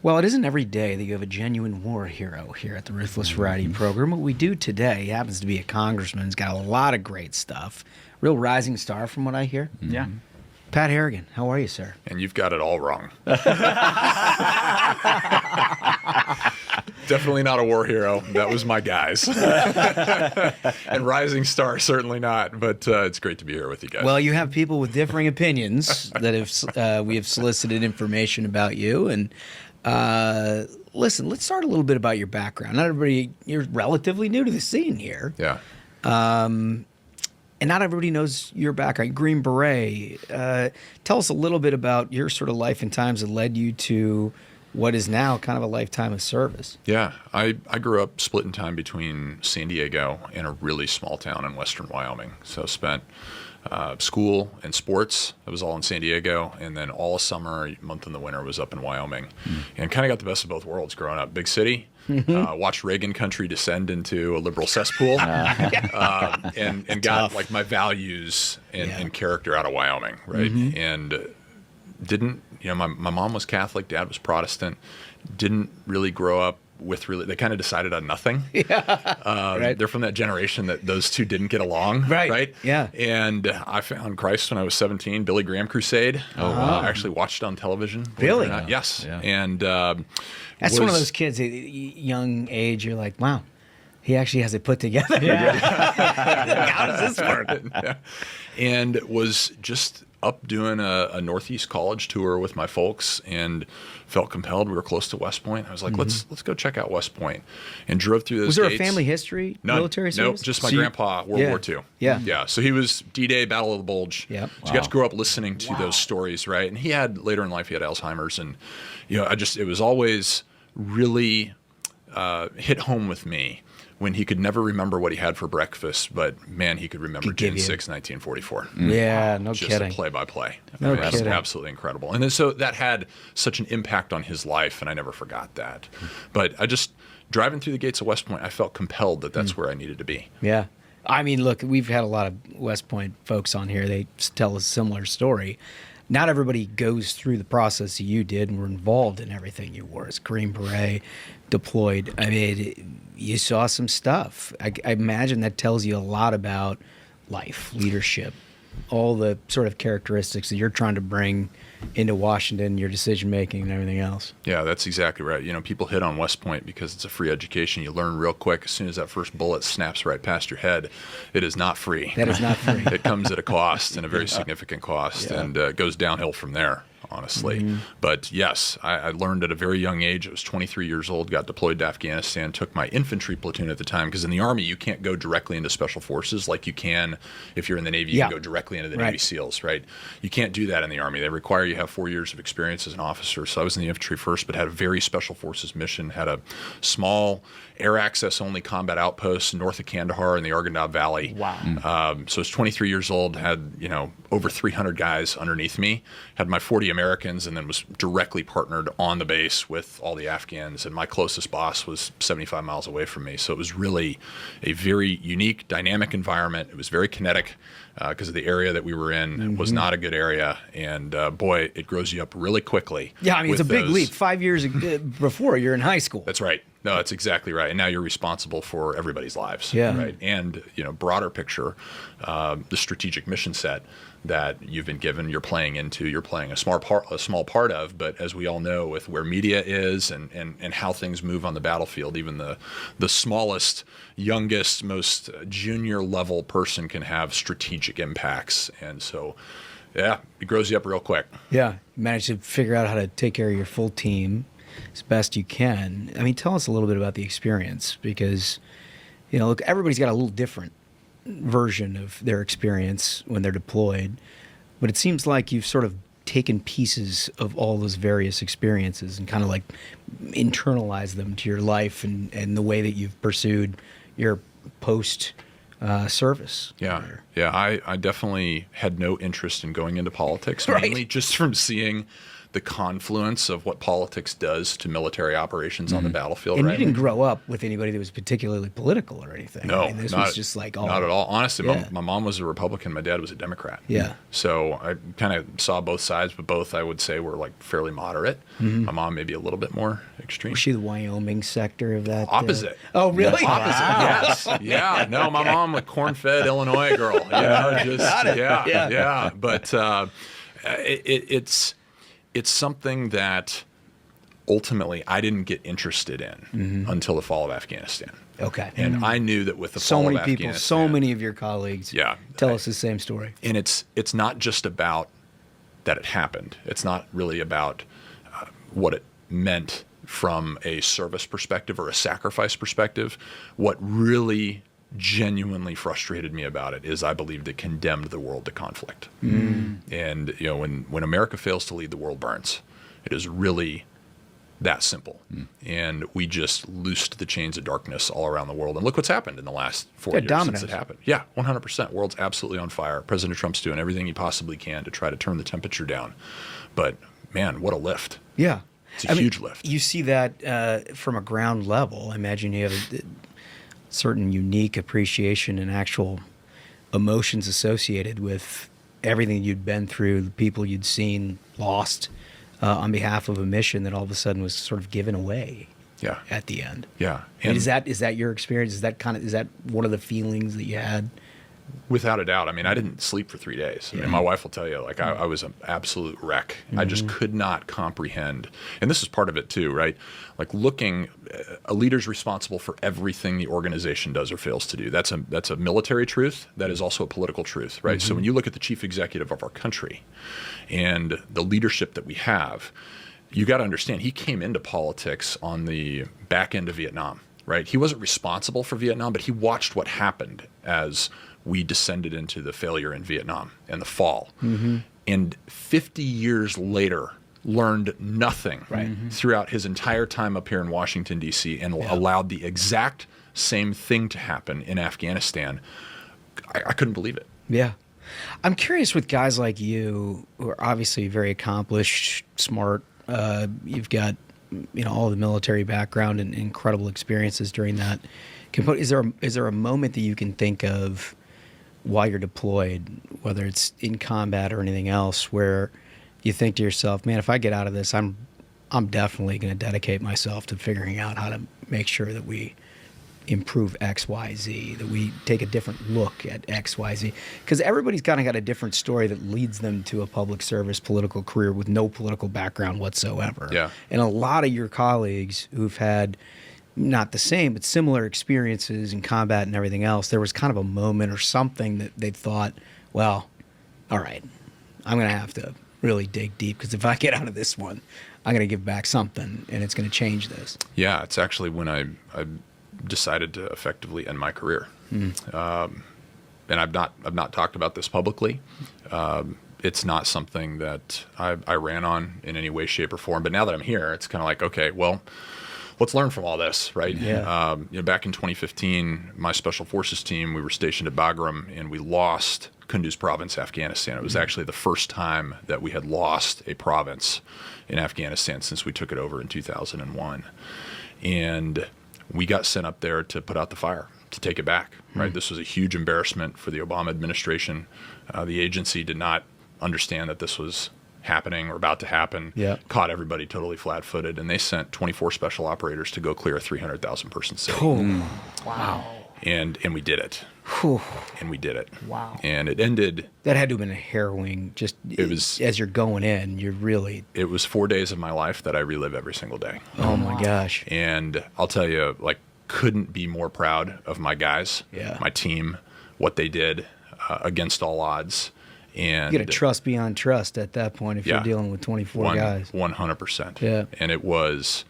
Well, it isn't every day that you have a genuine war hero here at the Ruthless Variety Program. What we do today happens to be a congressman who's got a lot of great stuff. Real rising star from what I hear. Yeah. Pat Harrigan, how are you, sir? And you've got it all wrong. Definitely not a war hero. That was my guys. And rising star, certainly not. But it's great to be here with you guys. Well, you have people with differing opinions that have we have solicited information about you. And listen, let's start a little bit about your background. Not everybody, you're relatively new to the scene here. Yeah. And not everybody knows your background. Green Beret. Tell us a little bit about your sort of life and times that led you to what is now kind of a lifetime of service. Yeah. I grew up split in time between San Diego and a really small town in western Wyoming. So spent school and sports. I was all in San Diego. And then all summer, a month in the winter, was up in Wyoming. And kind of got the best of both worlds growing up. Big city. Watched Reagan country descend into a liberal cesspool, and got like my values and character out of Wyoming, right? And didn't, my mom was Catholic, dad was Protestant, didn't really grow up with they kind of decided on nothing. Right. They're from that generation that those two didn't get along. Right. Yeah. And I found Christ when I was 17, Billy Graham Crusade. Oh, wow. I actually watched it on television. Really? Yes. Yeah. And that's one of those kids at a young age, you're like, wow, he actually has it put together. How does this work? And was just up doing a Northeast college tour with my folks and felt compelled. We were close to West Point. I was like, let's go check out West Point, and drove through those Was there gates. a family history, None. military service? Nope, just my grandpa, World War II. Yeah. So he was D-Day, Battle of the Bulge. Yeah. So you got to grow up listening to those stories, right? And he had, later in life, he had Alzheimer's. And, it was always really hit home with me when he could never remember what he had for breakfast, but man, he could remember June 6, 1944. Yeah, no just kidding. Just a play-by-play. No That's kidding. absolutely incredible. And then, so that had such an impact on his life, and I never forgot that. But driving through the gates of West Point, I felt compelled that that's where I needed to be. Yeah. I mean, look, we've had a lot of West Point folks on here. They tell a similar story. Not everybody goes through the process you did and were involved in everything you were as Green Beret, deployed. I mean, you saw some stuff. I imagine that tells you a lot about life, leadership, all the sort of characteristics that you're trying to bring into Washington, your decision-making and everything else. Yeah, that's exactly right. People hit on West Point because it's a free education. You learn real quick. As soon as that first bullet snaps right past your head, it is not free. That is not free. It comes at a cost, and a very significant cost, and it goes downhill from there, honestly. But yes, I learned at a very young age. I was 23 years old, got deployed to Afghanistan, took my infantry platoon at the time, because in the Army, you can't go directly into Special Forces like you can if you're in the Navy. You can go directly into the Navy SEALs, right? You can't do that in the Army. They require you have 4 years of experience as an officer. So I was in the infantry first, but had a very Special Forces mission, had a small air access only combat outpost north of Kandahar in the Arghandab Valley. Wow. So I was 23 years old, had, over 300 guys underneath me, had my 40 Americans, and then was directly partnered on the base with all the Afghans. And my closest boss was 75 miles away from me. So it was really a very unique, dynamic environment. It was very kinetic because of the area that we were in. It was not a good area. And boy, it grows you up really quickly. Yeah, I mean, it's a big leap. 5 years before, you're in high school. That's right. No, that's exactly right. And now you're responsible for everybody's lives. Yeah. Right. And, broader picture, the strategic mission set that you've been given, you're playing a small part of. But as we all know, with where media is and how things move on the battlefield, even the smallest, youngest, most junior level person can have strategic impacts. And so, yeah, it grows you up real quick. Yeah. You managed to figure out how to take care of your full team as best you can. I mean, tell us a little bit about the experience, because, look, everybody's got a little different version of their experience when they're deployed, but it seems like you've sort of taken pieces of all those various experiences and kind of like internalized them to your life and the way that you've pursued your post service. Yeah. I definitely had no interest in going into politics, mainly just from seeing the confluence of what politics does to military operations on the battlefield. And right? you didn't grow up with anybody that was particularly political or anything. No, I mean, this not, was just like all, not at all. Honestly, Yeah. my mom was a Republican. My dad was a Democrat. Yeah. So I kind of saw both sides, but both I would say were like fairly moderate. My mom maybe a little bit more extreme. Was she the Wyoming sector of that? Opposite. Oh, really? Opposite. Yes. Yeah. No, my mom, a corn-fed Illinois girl. You know, just Got it. yeah. But it's something that ultimately I didn't get interested in until the fall of Afghanistan. Okay. And I knew that with the So fall many of people, Afghanistan, so many of your colleagues tell us the same story. and it's not just about that it happened. It's not really about what it meant from a service perspective or a sacrifice perspective. What really genuinely frustrated me about it is I believed it condemned the world to conflict. And you know, when America fails to lead, the world burns. It is really that simple. And we just loosed the chains of darkness all around the world. And look what's happened in the last 4 years dominoes. since it happened. Yeah, 100%. World's absolutely on fire. President Trump's doing everything he possibly can to try to turn the temperature down. But man, what a lift. Yeah. It's a huge lift. You see that from a ground level. I imagine you have a certain unique appreciation and actual emotions associated with everything you'd been through, the people you'd seen lost on behalf of a mission that all of a sudden was sort of given away Yeah. at the end. Yeah. And is that your experience? Is that one of the feelings that you had? Without a doubt. I mean, I didn't sleep for 3 days. I mean, my wife will tell you, like, I was an absolute wreck. I just could not comprehend. And this is part of it too, right? Like a leader's responsible for everything the organization does or fails to do. That's a military truth. That is also a political truth, right? So when you look at the chief executive of our country and the leadership that we have, you got to understand, he came into politics on the back end of Vietnam, right? He wasn't responsible for Vietnam, but he watched what happened as we descended into the failure in Vietnam and the fall. And 50 years later, learned nothing throughout his entire time up here in Washington, D.C., and allowed the exact same thing to happen in Afghanistan. I couldn't believe it. Yeah. I'm curious with guys like you, who are obviously very accomplished, smart. You've got, all the military background and incredible experiences during that. Is there a moment that you can think of while you're deployed, whether it's in combat or anything else, where you think to yourself, man, if I get out of this, I'm definitely going to dedicate myself to figuring out how to make sure that we improve X, Y, Z, that we take a different look at X, Y, Z. Because everybody's kind of got a different story that leads them to a public service political career with no political background whatsoever. Yeah. And a lot of your colleagues who've had not the same, but similar experiences in combat and everything else, there was kind of a moment or something that they thought, well, all right, I'm going to have to really dig deep, because if I get out of this one, I'm going to give back something, and it's going to change this. Yeah, it's actually when I decided to effectively end my career. And I've not talked about this publicly. It's not something that I ran on in any way, shape, or form. But now that I'm here, it's kind of like, okay, well, let's learn from all this, right? Yeah. Back in 2015, my special forces team, we were stationed at Progrum, and we lost Kunduz province, Afghanistan. It was actually the first time that we had lost a province in Afghanistan since we took it over in 2001. And we got sent up there to put out the fire, to take it back, right? This was a huge embarrassment for the Obama administration. The agency did not understand that this was happening or about to happen. Yeah. Caught everybody totally flat-footed, and they sent 24 special operators to go clear a 300,000 person city. Wow. And we did it. Whew. And we did it. Wow. And it ended. That had to have been a harrowing, it was, as you're going in, you're really... It was 4 days of my life that I relive every single day. Oh my gosh. And I'll tell you, like, couldn't be more proud of my guys, my team, what they did against all odds. And you got to trust beyond trust at that point if you're dealing with 24 guys. 100%. Yeah. And it was,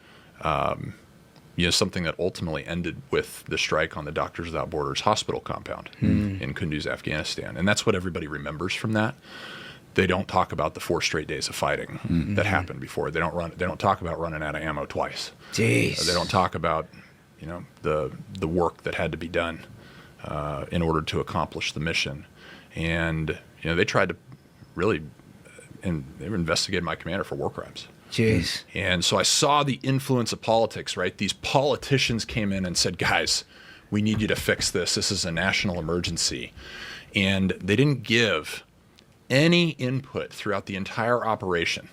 something that ultimately ended with the strike on the Doctors Without Borders hospital compound in Kunduz, Afghanistan. And that's what everybody remembers from that. They don't talk about the 4 straight days of fighting that happened before. They don't talk about running out of ammo twice. Jeez. They don't talk about, the work that had to be done in order to accomplish the mission. And they tried to really and they were investigating my commander for war crimes. Jeez. And so I saw the influence of politics, right? These politicians came in and said, guys, we need you to fix this. This is a national emergency. And they didn't give any input throughout the entire operation.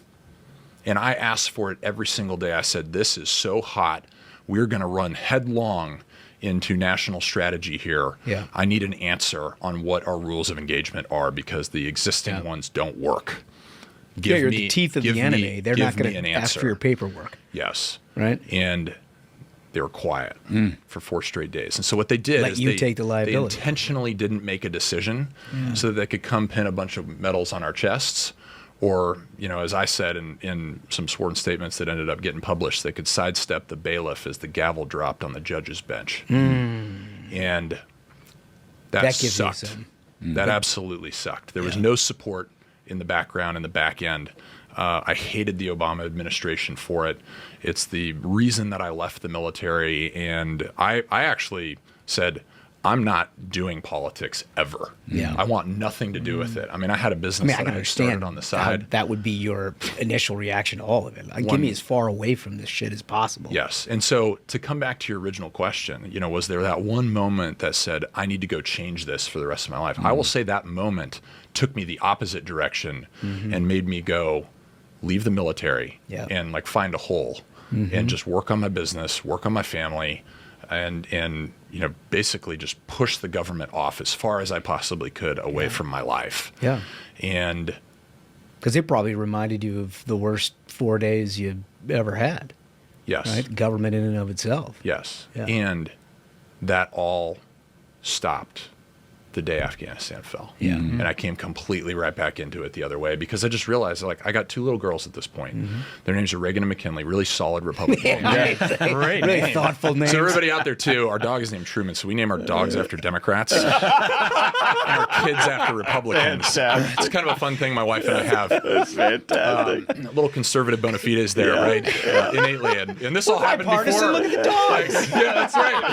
And I asked for it every single day. I said, this is so hot. We're going to run headlong into national strategy here. Yeah. I need an answer on what our rules of engagement are because the existing ones don't work. You're the teeth of the enemy. They're not going to ask for your paperwork. Yes. Right? And they were quiet for 4 straight days. And so what they did is take the liability. They intentionally didn't make a decision so that they could come pin a bunch of medals on our chests. Or, as I said in some sworn statements that ended up getting published, they could sidestep the bailiff as the gavel dropped on the judge's bench. And that gives sucked. You some. That absolutely sucked. There was no support in the background and the back end. I hated the Obama administration for it. It's the reason that I left the military. And I actually said, I'm not doing politics ever. Yeah. I want nothing to do with it. I mean, I had a business I that can I had understand started on the side. that would be your initial reaction to all of it. Like, get me as far away from this shit as possible. Yes. And so to come back to your original question, was there that one moment that said, I need to go change this for the rest of my life? I will say that moment took me the opposite direction and made me go leave the military and find a hole and just work on my business, work on my family, and basically just push the government off as far as I possibly could away from my life. Yeah. And because it probably reminded you of the worst 4 days you ever had. yes. Right? Government in and of itself. Yes. Yeah. And that all stopped the day Afghanistan fell. Yeah. And I came completely right back into it the other way because I just realized I got 2 little girls at this point. Their names are Reagan and McKinley, really solid Republican names. Great. Really thoughtful names. So everybody out there too, our dog is named Truman, so we name our dogs after Democrats and our kids after Republicans. Fantastic. It's kind of a fun thing my wife and I have. That's fantastic. A little conservative bona fides there, right? Innately. And this all happened Bipartisan, before. look at the dogs. Yeah, that's right.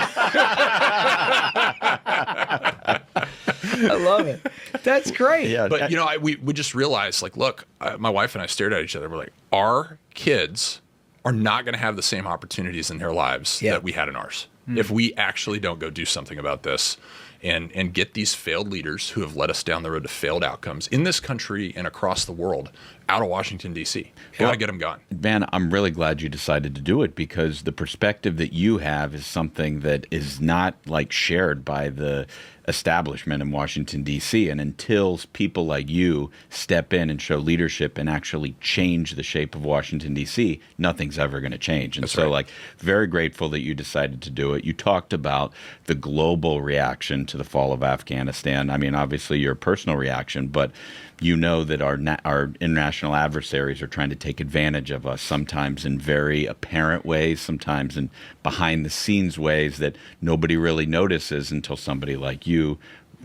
I love it. That's great. Yeah. But we just realized, look, my wife and I stared at each other. We're like, our kids are not going to have the same opportunities in their lives that we had in ours if we actually don't go do something about this and get these failed leaders who have led us down the road to failed outcomes in this country and across the world out of Washington, D.C. Gotta get them gone. Man, I'm really glad you decided to do it because the perspective that you have is something that is not shared by the establishment in Washington, D.C. And until people like you step in and show leadership and actually change the shape of Washington, D.C., nothing's ever going to change. And That's so, right. very grateful that you decided to do it. You talked about the global reaction to the fall of Afghanistan. I mean, obviously your personal reaction, but you know that our international adversaries are trying to take advantage of us, sometimes in very apparent ways, sometimes in behind-the-scenes ways that nobody really notices until somebody like you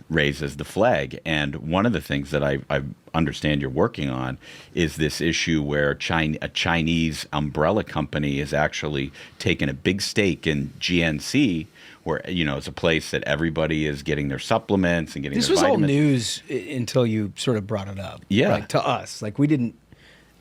raises the flag. And one of the things that I understand you're working on is this issue where a Chinese umbrella company is actually taking a big stake in GNC, where it's a place that everybody is getting their supplements and getting This their was all vitamins. news until you sort of brought it up. Yeah. To us.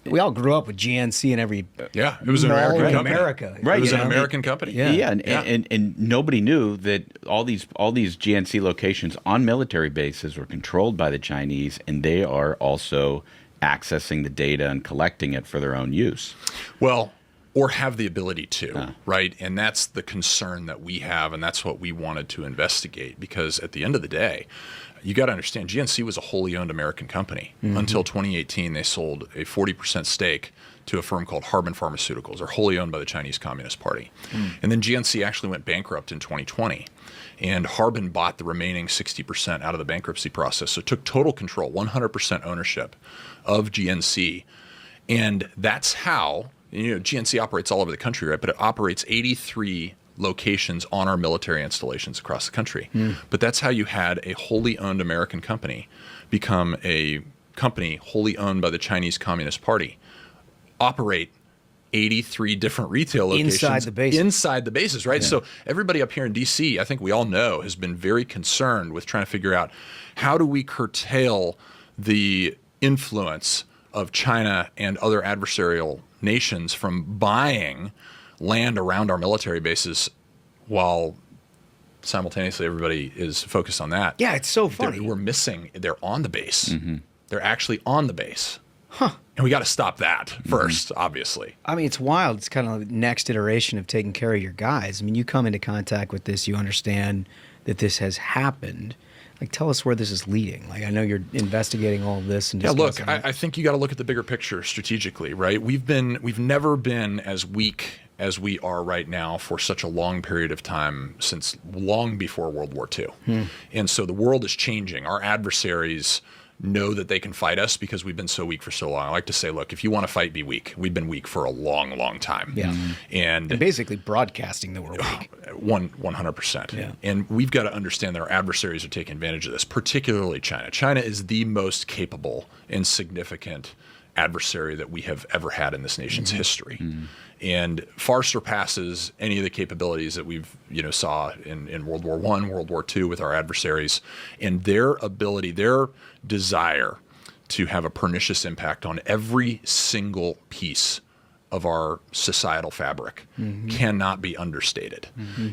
We all grew up with GNC and every Yeah, it was an mall American in company. America. Right, It was you an know, American company. Yeah. And nobody knew that all these GNC locations on military bases were controlled by the Chinese, and they are also accessing the data and collecting it for their own use. Well, or have the ability to, right? And that's the concern that we have, and that's what we wanted to investigate. Because at the end of the day, you got to understand, GNC was a wholly owned American company. Until 2018, they sold a 40% stake to a firm called Harrigan Pharmaceuticals. They're wholly owned by the Chinese Communist Party. And then GNC actually went bankrupt in 2020. And Harrigan bought the remaining 60% out of the bankruptcy process. So it took total control, 100% ownership of GNC. And that's how, GNC operates all over the country, right? But it operates 83 locations on our military installations across the country. But that's how you had a wholly owned American company become a company wholly owned by the Chinese Communist Party, operate 83 different retail locations inside the bases, right? So everybody up here in DC, I think we all know, has been very concerned with trying to figure out how do we curtail the influence of China and other adversarial nations from buying land around our military bases while simultaneously everybody is focused on that. Yeah, it's so funny. We're missing, they're on the base. They're actually on the base. And we got to stop that first, obviously. I mean, it's wild. It's kind of the next iteration of taking care of your guys. I mean, you come into contact with this, you understand that this has happened. Like, tell us where this is leading. Like, I know you're investigating all of this and look, I think you got to look at the bigger picture strategically, right? We've never been as weak as we are right now for such a long period of time, since long before World War II. And so the world is changing. Our adversaries know that they can fight us because we've been so weak for so long. I like to say, look, if you want to fight, be weak. We've been weak for a long, long time. Yeah. And basically broadcasting that we're weak. 100%. Yeah. And we've got to understand that our adversaries are taking advantage of this, particularly China. China is the most capable and significant adversary that we have ever had in this nation's history. And far surpasses any of the capabilities that we've saw in World War I, World War II with our adversaries, and their ability, their desire to have a pernicious impact on every single piece of our societal fabric cannot be understated.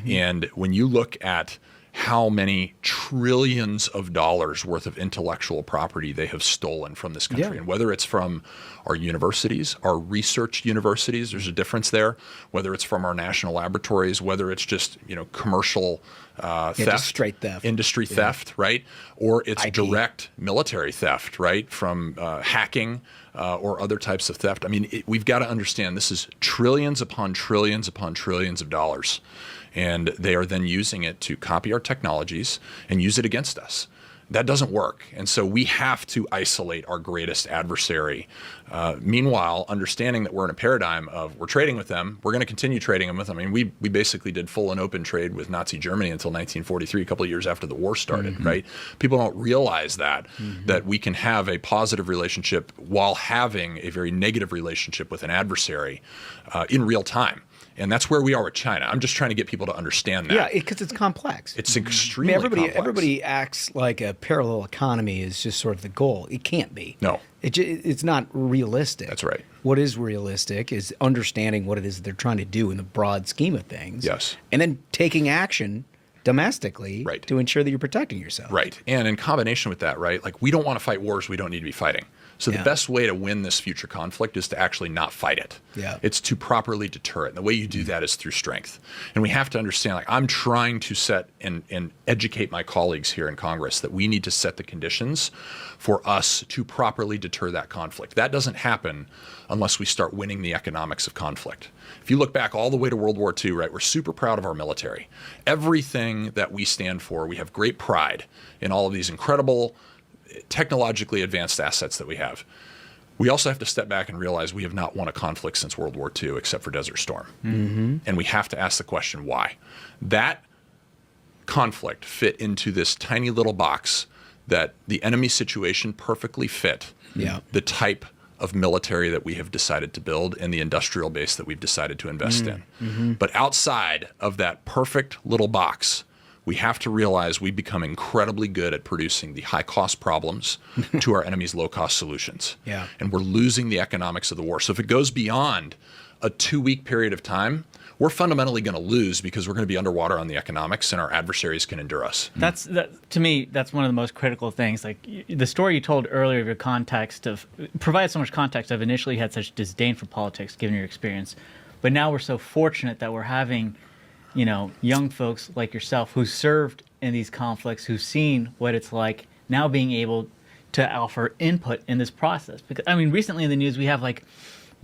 And when you look at how many trillions of dollars worth of intellectual property they have stolen from this country. And whether it's from our universities, our research universities, there's a difference there. Whether it's from our national laboratories, whether it's just commercial theft, just straight theft, industry theft, right? Or it's IP. direct military theft, right? From hacking or other types of theft. I mean, we've got to understand this is trillions upon trillions upon trillions of dollars. And they are then using it to copy our technologies and use it against us. That doesn't work. And so we have to isolate our greatest adversary. Meanwhile, understanding that we're in a paradigm of we're trading with them, we're going to continue trading them with them. I mean, we basically did full and open trade with Nazi Germany until 1943, a couple of years after the war started, right? People don't realize that we can have a positive relationship while having a very negative relationship with an adversary in real time. And that's where we are with China. I'm just trying to get people to understand that. Yeah, because it's complex. It's extremely complex. Everybody acts like a parallel economy is just sort of the goal. It can't be. No. It's not realistic. That's right. What is realistic is understanding what it is that they're trying to do in the broad scheme of things. Yes. And then taking action domestically to ensure that you're protecting yourself. Right. And in combination with that, right, like we don't want to fight wars we don't need to be fighting. So the best way to win this future conflict is to actually not fight it. Yeah. It's to properly deter it. And the way you do that is through strength. And we have to understand, like I'm trying to set and educate my colleagues here in Congress that we need to set the conditions for us to properly deter that conflict. That doesn't happen unless we start winning the economics of conflict. If you look back all the way to World War II, right, we're super proud of our military. Everything that we stand for, we have great pride in all of these incredible technologically advanced assets that we have. We also have to step back and realize we have not won a conflict since World War II except for Desert Storm. And we have to ask the question, why? That conflict fit into this tiny little box that the enemy situation perfectly fit the type of military that we have decided to build and the industrial base that we've decided to invest in. But outside of that perfect little box, we have to realize we become incredibly good at producing the high-cost problems to our enemy's low-cost solutions. Yeah. And we're losing the economics of the war. So if it goes beyond a 2-week period of time, we're fundamentally going to lose because we're going to be underwater on the economics and our adversaries can endure us. To me, that's one of the most critical things. Like the story you told earlier of your context of provided so much context of initially had such disdain for politics given your experience. But now we're so fortunate that we're having young folks like yourself who served in these conflicts, who've seen what it's like, now being able to offer input in this process. Because I mean, recently in the news, we have like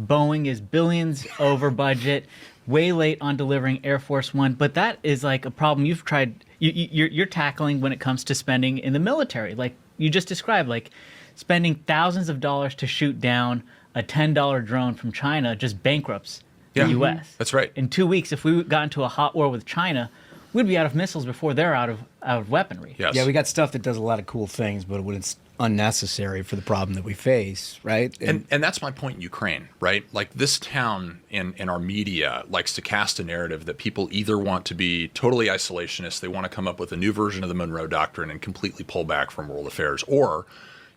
Boeing is billions over budget, way late on delivering Air Force One. But that is like a problem you're tackling when it comes to spending in the military. Like you just described, like spending thousands of dollars to shoot down a $10 drone from China just bankrupts the U.S. That's right. In 2 weeks, if we got into a hot war with China, we'd be out of missiles before they're out of weaponry. Yes. Yeah, we got stuff that does a lot of cool things, but when it's unnecessary for the problem that we face, right? And that's my point in Ukraine, right? Like this town in our media likes to cast a narrative that people either want to be totally isolationist, they want to come up with a new version of the Monroe Doctrine and completely pull back from world affairs, or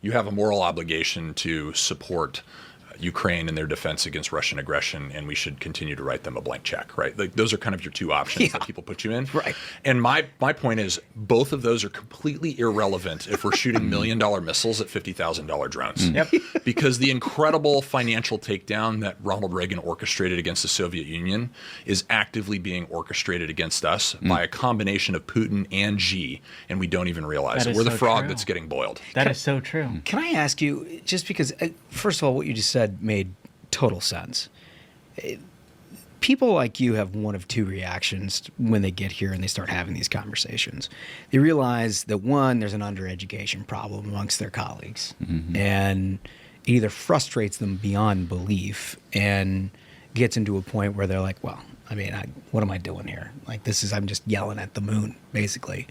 you have a moral obligation to support Ukraine in their defense against Russian aggression, and we should continue to write them a blank check, right? Like those are kind of your two options that people put you in. Right. And my point is both of those are completely irrelevant if we're shooting $1 million missiles at $50,000 drones. Yep. Because the incredible financial takedown that Ronald Reagan orchestrated against the Soviet Union is actively being orchestrated against us by a combination of Putin and Xi, and we don't even realize That it. is We're the so frog true. that's getting boiled. That is so true. Can I ask you, just because, first of all, what you just said made total sense. People like you have one of two reactions when they get here and they start having these conversations. They realize that, one, there's an undereducation problem amongst their colleagues, and it either frustrates them beyond belief and gets into a point where they're like, well, I mean, what am I doing here? Like, I'm just yelling at the moon, basically.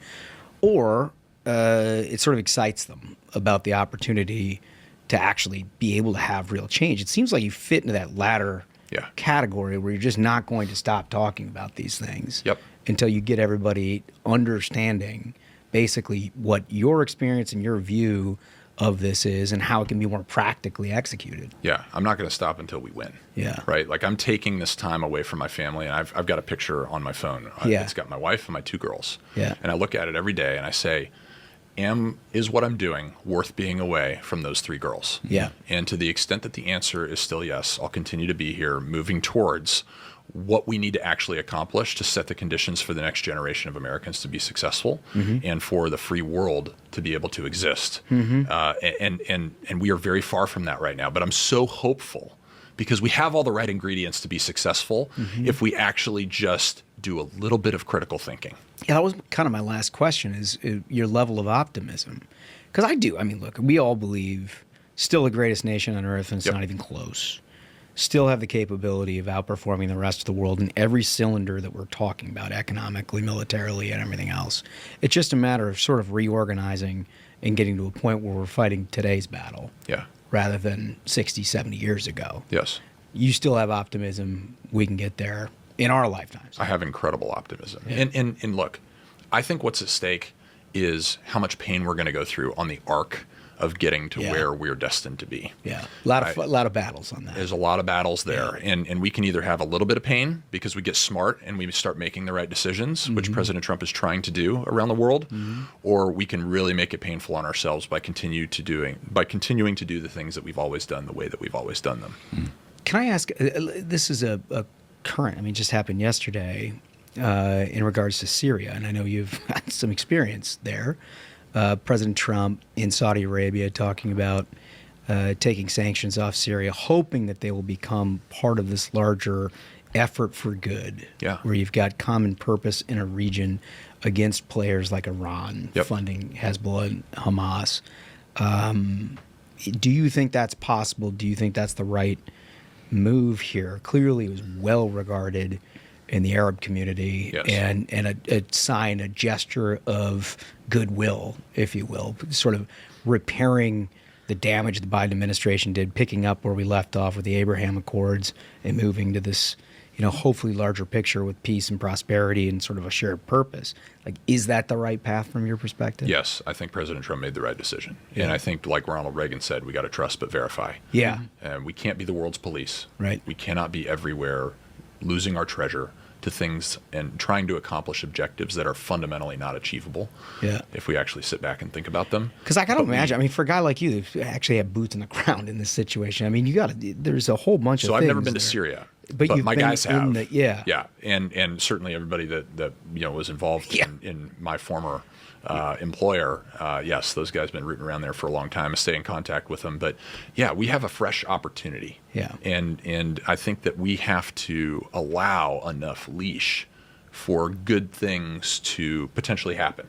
Or it sort of excites them about the opportunity to actually be able to have real change. It seems like you fit into that latter category where you're just not going to stop talking about these things until you get everybody understanding basically what your experience and your view of this is and how it can be more practically executed. Yeah, I'm not going to stop until we win. Yeah. Right? Like I'm taking this time away from my family, and I've got a picture on my phone. It's got my wife and my 2 girls. Yeah. And I look at it every day and I say, is what I'm doing worth being away from those 3 girls? Yeah. And to the extent that the answer is still yes, I'll continue to be here moving towards what we need to actually accomplish to set the conditions for the next generation of Americans to be successful and for the free world to be able to exist. And we are very far from that right now. But I'm so hopeful because we have all the right ingredients to be successful if we actually just do a little bit of critical thinking. Yeah, that was kind of my last question is your level of optimism. Because I do. I mean, look, we all believe still the greatest nation on earth, and it's not even close. Still have the capability of outperforming the rest of the world in every cylinder that we're talking about, economically, militarily, and everything else. It's just a matter of sort of reorganizing and getting to a point where we're fighting today's battle rather than 60, 70 years ago. Yes. You still have optimism we can get there in our lifetimes. I have incredible optimism. And look, I think what's at stake is how much pain we're going to go through on the arc of getting to where we're destined to be. Yeah, a lot of battles on that. There's a lot of battles there, and we can either have a little bit of pain because we get smart and we start making the right decisions, which President Trump is trying to do around the world, or we can really make it painful on ourselves by continuing to do the things that we've always done the way that we've always done them. Can I ask? This is a current. I mean, just happened yesterday in regards to Syria, and I know you've had some experience there. President Trump in Saudi Arabia talking about taking sanctions off Syria, hoping that they will become part of this larger effort for good, where you've got common purpose in a region against players like Iran funding Hezbollah and Hamas. Do you think that's possible? Do you think that's the right move here? Clearly, it was well regarded in the Arab community and a sign, a gesture of goodwill, if you will, sort of repairing the damage the Biden administration did, picking up where we left off with the Abraham Accords and moving to this, hopefully larger picture with peace and prosperity and sort of a shared purpose. Like, is that the right path from your perspective? Yes, I think President Trump made the right decision. And I think, like Ronald Reagan said, we got to trust but verify. Yeah. We can't be the world's police. Right. We cannot be everywhere losing our treasure to things and trying to accomplish objectives that are fundamentally not achievable if we actually sit back and think about them. Because I got to imagine, I mean, for a guy like you who actually have boots on the ground in this situation, I mean, there's a whole bunch of things. So I've never been to Syria, but my guys have. And certainly everybody that was involved in my former employer, yes, those guys have been rooting around there for a long time. I stay in contact with them, but we have a fresh opportunity. And I think that we have to allow enough leash for good things to potentially happen,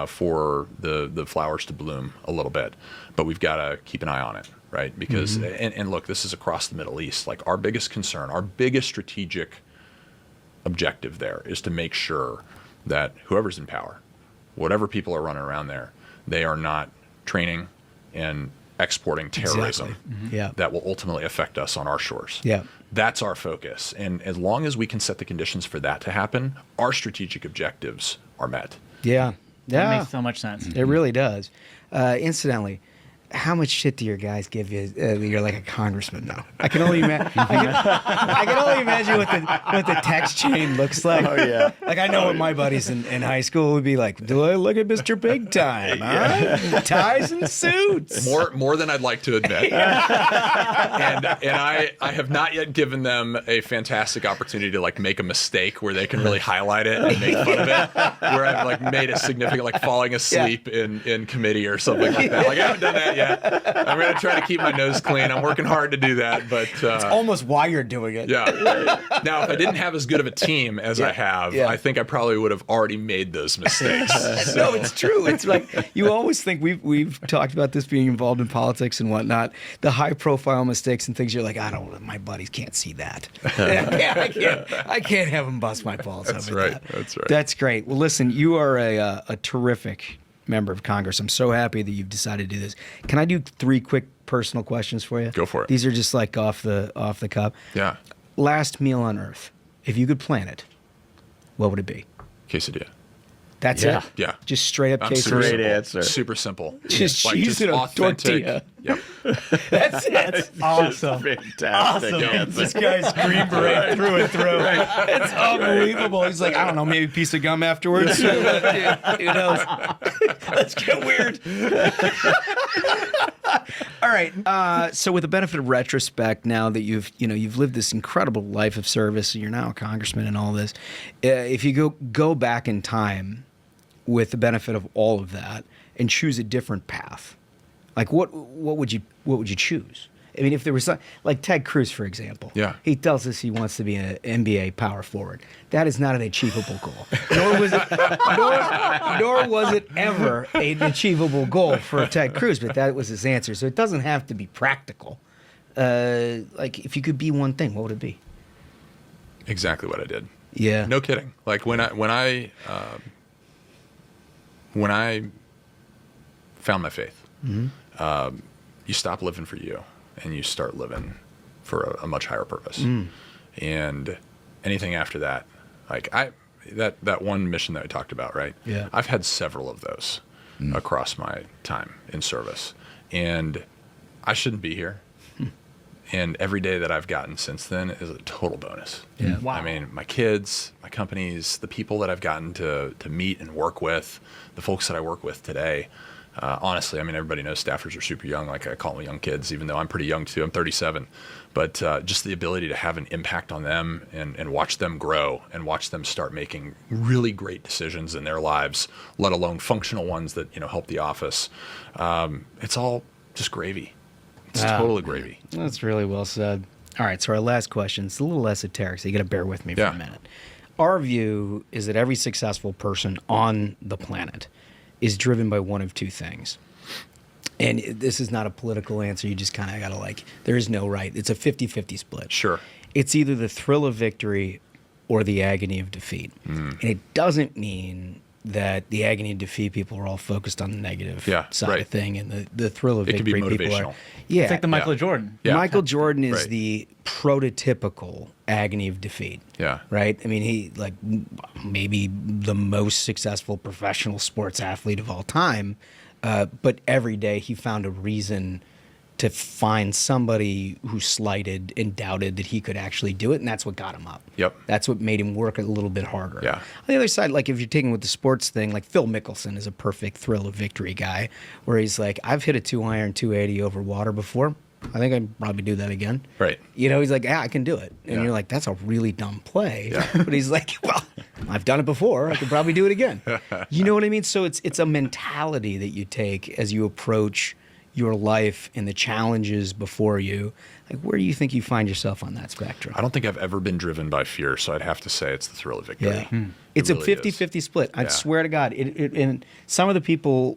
for the flowers to bloom a little bit, but we've got to keep an eye on it. Right, because and look, this is across the Middle East. Like our biggest concern, our biggest strategic objective there is to make sure that whoever's in power, whatever people are running around there, they are not training and exporting terrorism that will ultimately affect us on our shores. That's our focus. And as long as we can set the conditions for that to happen, our strategic objectives are met. That makes so much sense. It really does. Incidentally, how much shit do your guys give you? You're like a congressman now. I can only imagine. I can only imagine what the text chain looks like. Oh, yeah. Like I know what my buddies in high school would be like. Do I look at Mr. Big Time? Huh? Ties and suits. More than I'd like to admit. and I have not yet given them a fantastic opportunity to like make a mistake where they can really highlight it and make fun of it. Where I've like made a significant like falling asleep in committee or something like that. Like I haven't done that yet. I'm gonna try to keep my nose clean. I'm working hard to do that, but it's almost why you're doing it. Yeah. Now, if I didn't have as good of a team as I have, I think I probably would have already made those mistakes. So. No, it's true. It's like you always think we've talked about this being involved in politics and whatnot. The high profile mistakes and things you're like, I don't. My buddies can't see that. I can't have them bust my balls over that. That's right. That's great. Well, listen, you are a terrific member of Congress. I'm so happy that you've decided to do this. Can I do 3 quick personal questions for you? Go for it. These are just like off the cuff. Yeah. Last meal on Earth, if you could plan it, what would it be? Quesadilla. That's Yeah. it? Yeah. Just straight up I'm quesadilla. super Great simple. answer. Super simple. Just cheese and a authentic. tortilla. Yep. That's it. Awesome. Fantastic answer. This guy's Green Beret through and through. It's unbelievable. He's like, I don't know, maybe a piece of gum afterwards. Who knows? Let's get weird. All right. So, with the benefit of retrospect, now that you've lived this incredible life of service, and you're now a congressman and all this, if you go back in time with the benefit of all of that and choose a different path, like what would you choose? I mean, if there was like Ted Cruz, for example, he tells us he wants to be an NBA power forward. That is not an achievable goal, nor was it ever an achievable goal for Ted Cruz. But that was his answer. So it doesn't have to be practical. Like if you could be one thing, what would it be? Exactly what I did. Yeah. No kidding. Like when I found my faith, you stop living for you and you start living for a much higher purpose. And anything after that, like that one mission that I talked about, right? Yeah. I've had several of those across my time in service, and I shouldn't be here. And every day that I've gotten since then is a total bonus. Yeah. Wow. I mean, my kids, my companies, the people that I've gotten to meet and work with, the folks that I work with today. Honestly, I mean, everybody knows staffers are super young. Like I call them young kids, even though I'm pretty young too. I'm 37. But just the ability to have an impact on them and watch them grow and watch them start making really great decisions in their lives, let alone functional ones that, help the office. It's all just gravy. It's totally gravy. That's really well said. All right, so our last question, it's a little esoteric, so you got to bear with me for Yeah. a minute. Our view is that every successful person on the planet is driven by one of two things. And this is not a political answer. You just kind of got to there is no right. It's a 50-50 split. Sure. It's either the thrill of victory or the agony of defeat. And it doesn't mean that the agony of defeat people are all focused on the negative side right. of thing, and the thrill of It can be victory people are. motivational. Yeah. It's like the Michael Jordan. Yeah. Michael Jordan is Right. the prototypical agony of defeat. Yeah. Right? I mean, he maybe the most successful professional sports athlete of all time, but every day he found a reason to find somebody who slighted and doubted that he could actually do it, and that's what got him up. Yep. That's what made him work a little bit harder. Yeah. On the other side, if you're taking with the sports thing, Phil Mickelson is a perfect thrill of victory guy, where he's like, I've hit a 2-iron 280 over water before. I think I can probably do that again. Right. He's like, yeah, I can do it. And you're like, that's a really dumb play. Yeah. But he's like, well, I've done it before. I could probably do it again. You know what I mean? So it's a mentality that you take as you approach your life and the challenges before you. Where do you think you find yourself on that spectrum? I don't think I've ever been driven by fear, so I'd have to say it's the thrill of victory. Yeah. It's It really a 50-50 split. I Yeah. swear to God. And some of the people,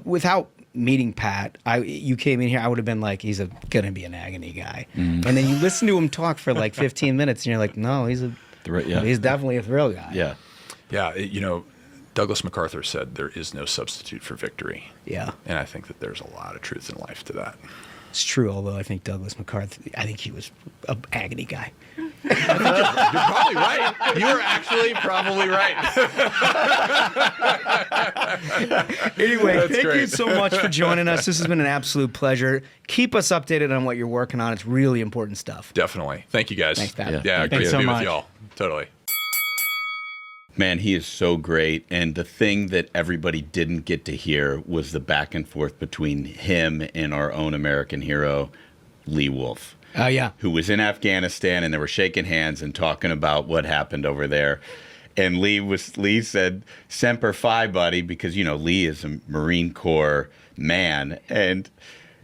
without meeting Pat, you came in here, I would have been like, he's going to be an agony guy. And then you listen to him talk for 15 minutes, and you're like, no, he's definitely a thrill guy. Yeah. Yeah, Douglas MacArthur said there is no substitute for victory. Yeah. And I think that there's a lot of truth in life to that. It's true, although I think Douglas MacArthur, I think he was an agony guy. You're probably right. You are actually probably right. Anyway, That's thank you great. so much for joining us. This has been an absolute pleasure. Keep us updated on what you're working on. It's really important stuff. Definitely. Thank you, guys. Thanks, Pat. Yeah, great Thanks to so be much. with y'all. Totally. Man, he is so great. And the thing that everybody didn't get to hear was the back and forth between him and our own American hero, Lee Wolf, Oh, yeah. who was in Afghanistan, and they were shaking hands and talking about what happened over there. And Lee said, "Semper Fi, buddy," because, you know, Lee is a Marine Corps man. And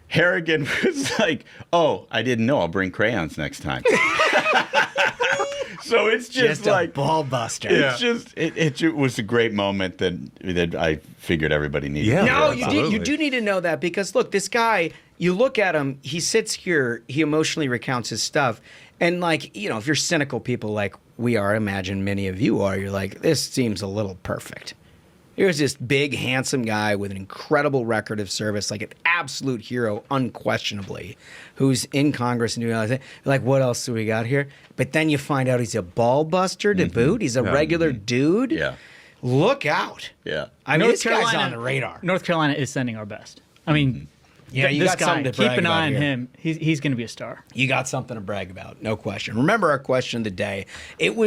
Harrigan was like, "Oh, I didn't know. I'll bring crayons next time." So it's just a like ball buster. It's just it was a great moment that I figured everybody needed. Yeah. to No, hear you about. do, you do need to know that because, look, this guy, you look at him, he sits here, he emotionally recounts his stuff. And, like, you know, if you're cynical people like we are, imagine many of you are, you're like, this seems a little perfect. Here's this big, handsome guy with an incredible record of service, like an absolute hero, unquestionably, who's in Congress and doing all that. Like, what else do we got here? But then you find out he's a ball buster to boot. He's a regular dude. Yeah. Look out. Yeah. I mean, this guy's on the radar. North Carolina is sending our best. I mean, Yeah, you this got guy, something to keep brag an about eye on here. him. He's going to be a star. You got something to brag about, no question. Remember our question of the day. It was